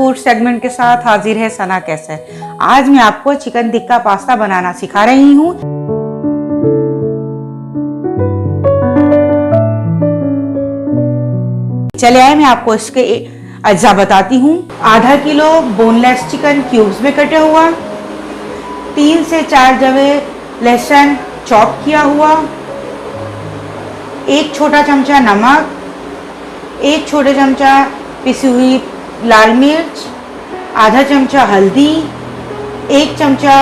Food segment के साथ हाजिर है सना कैसे। आज मैं आपको चिकन टिक्का पास्ता बनाना सिखा रही हूँ। चले आए, मैं आपको इसके अज्जा बताती हूँ। आधा किलो बोनलेस चिकन क्यूब्स में कटे हुआ, 3 से 4 जगह लहसुन चॉप किया हुआ, 1 छोटा चमचा नमक, 1 छोटा चमचा पिसी हुई लाल मिर्च, आधा चमचा हल्दी, 1 चमचा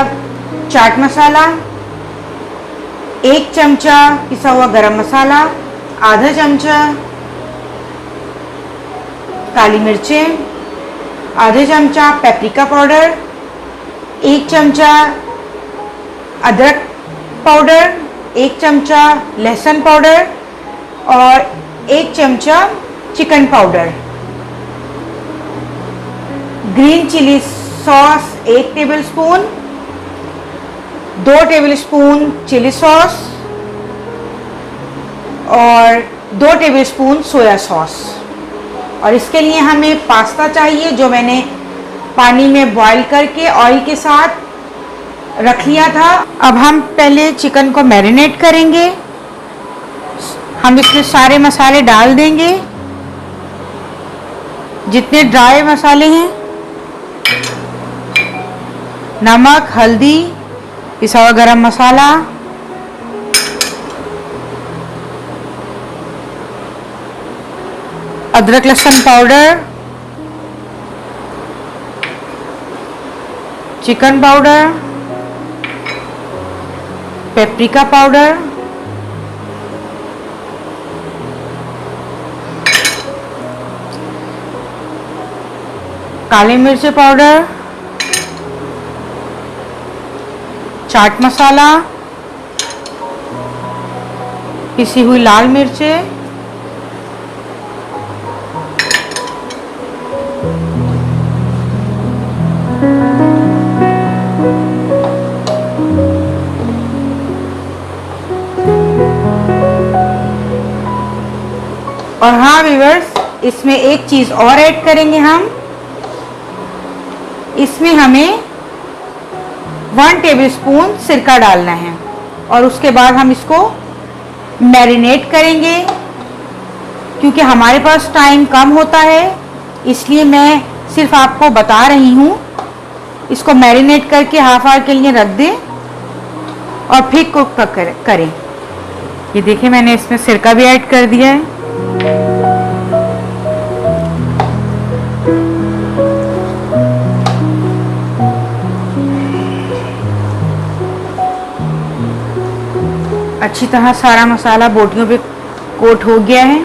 चाट मसाला, 1 चमचा पिसा हुआ गरम मसाला, आधा चमचा काली मिर्चें, आधा चमचा पेपरिका पाउडर, 1 चमचा अदरक पाउडर, 1 चमचा लहसुन पाउडर और 1 चमचा chicken powder. Green chilli sauce 1 tablespoon, 2 tablespoon chilli sauce और 2 टेबलस्पून सोया सॉस। और इसके लिए हमें पास्ता चाहिए जो मैंने पानी में बॉईल करके ऑयल के साथ रख लिया था। अब हम पहले चिकन को मैरिनेट करेंगे। हम इसमें सारे मसाले डाल देंगे, जितने ड्राई मसाले हैं, नमक, हल्दी, पिसा हुआ गरम मसाला, अदरक लहसुन powder, chicken powder, paprika powder, काली मिर्च पाउडर, चाट मसाला, पिसी हुई लाल मिर्चें, और हाँ व्यूअर्स, इसमें एक चीज़ और ऐड करेंगे हम। इसमें हमें 1 टेबलस्पून सिरका डालना है और उसके बाद हम इसको मैरिनेट करेंगे। क्योंकि हमारे पास टाइम कम होता है, इसलिए मैं सिर्फ आपको बता रही हूँ। इसको मैरिनेट करके हाफ आवर के लिए रख दें और फिर कुक करें। ये देखिए, मैंने इसमें सिरका भी ऐड कर दिया है। अच्छी तरह सारा मसाला बोटियों पे कोट हो गया है।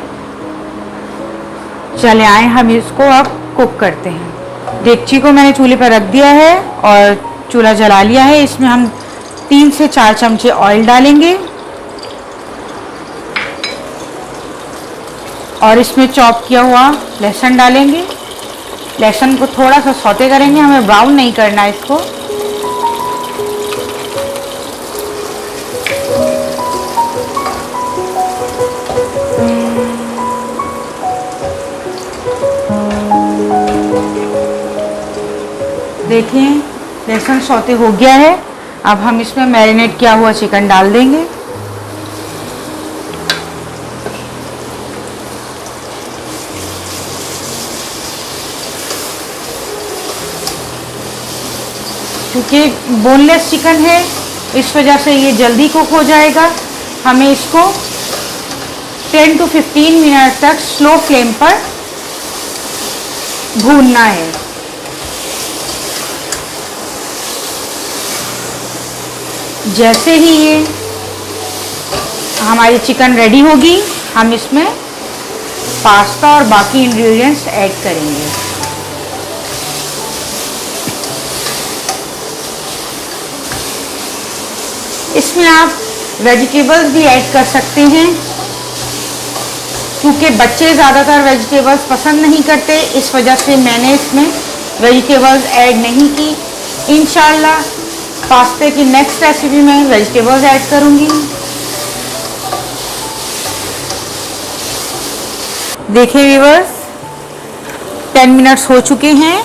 चले आए, हम इसको अब कुक करते हैं। डेगची को मैंने चूल्हे पर रख दिया है और चूल्हा जला लिया है। इसमें हम 3 से 4 चमचे ऑयल डालेंगे और इसमें चॉप किया हुआ लहसुन डालेंगे। लहसुन को थोड़ा सा सौते करेंगे, हमें ब्राउन नहीं करना है इसको। देखिए, लहसुन सौते हो गया है। अब हम इसमें मैरिनेट किया हुआ चिकन डाल देंगे। क्योंकि बोनलेस चिकन है, इस वजह से ये जल्दी कुक हो जाएगा। हमें इसको 10 to 15 मिनट तक स्लो फ्लेम पर भूनना है। जैसे ही ये हमारी चिकन रेडी होगी, हम इसमें पास्ता और बाकी इंग्रेडिएंट्स ऐड करेंगे। इसमें आप वेजिटेबल्स भी ऐड कर सकते हैं, क्योंकि बच्चे ज़्यादातर वेजिटेबल्स पसंद नहीं करते, इस वजह से मैंने इसमें वेजिटेबल्स ऐड नहीं की। इंशाल्लाह पास्ते की नेक्स्ट रेसिपी में वेजिटेबल्स ऐड करूंगी। देखिए व्यूअर्स, 10 मिनट्स हो चुके हैं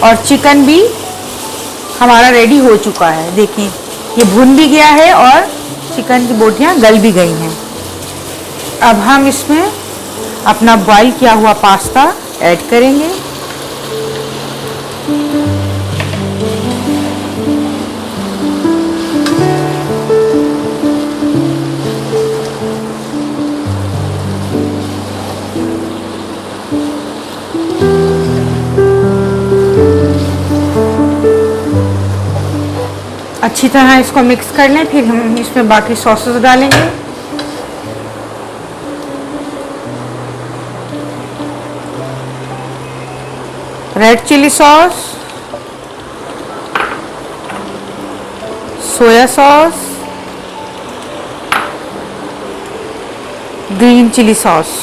और चिकन भी हमारा रेडी हो चुका है। देखिए ये भुन भी गया है और चिकन की बोटियां गल भी गई हैं। अब हम इसमें अपना बॉईल किया हुआ पास्ता ऐड करेंगे। अच्छी तरह इसको मिक्स कर लें, फिर हम इसमें बाकी सॉसेस डालेंगे। Red chilli sauce, soya sauce, green chilli sauce.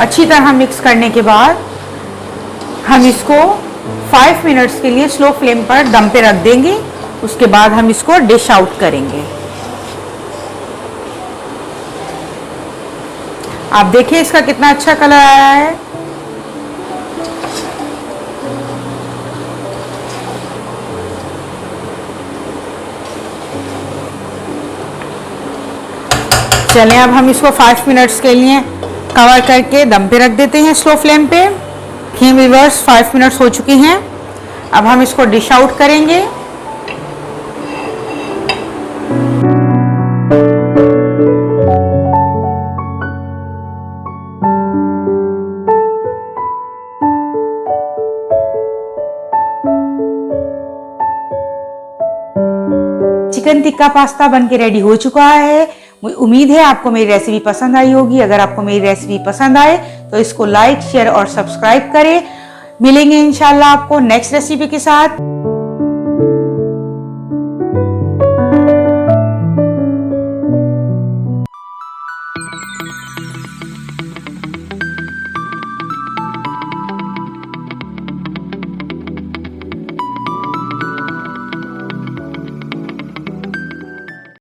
अच्छी तरह मिक्स करने के बाद हम इसको 5 मिनट्स के लिए स्लो फ्लेम पर दम पे रख देंगे। उसके बाद हम इसको डिश आउट करेंगे। आप देखिए इसका कितना अच्छा कलर आया है। चलें अब हम इसको 5 मिनट्स के लिए कवर करके दम पे रख देते हैं स्लो फ्लेम पे। देखिए व्यूअर्स 5 मिनट्स हो चुकी हैं। अब हम इसको डिश आउट करेंगे। चिकन टिक्का पास्ता बनके रेडी हो चुका है। उम्मीद है आपको मेरी रेसिपी पसंद आई होगी। अगर आपको मेरी रेसिपी पसंद आए तो इसको लाइक, शेयर और सब्सक्राइब करें। मिलेंगे इंशाल्लाह आपको नेक्स्ट रेसिपी के साथ।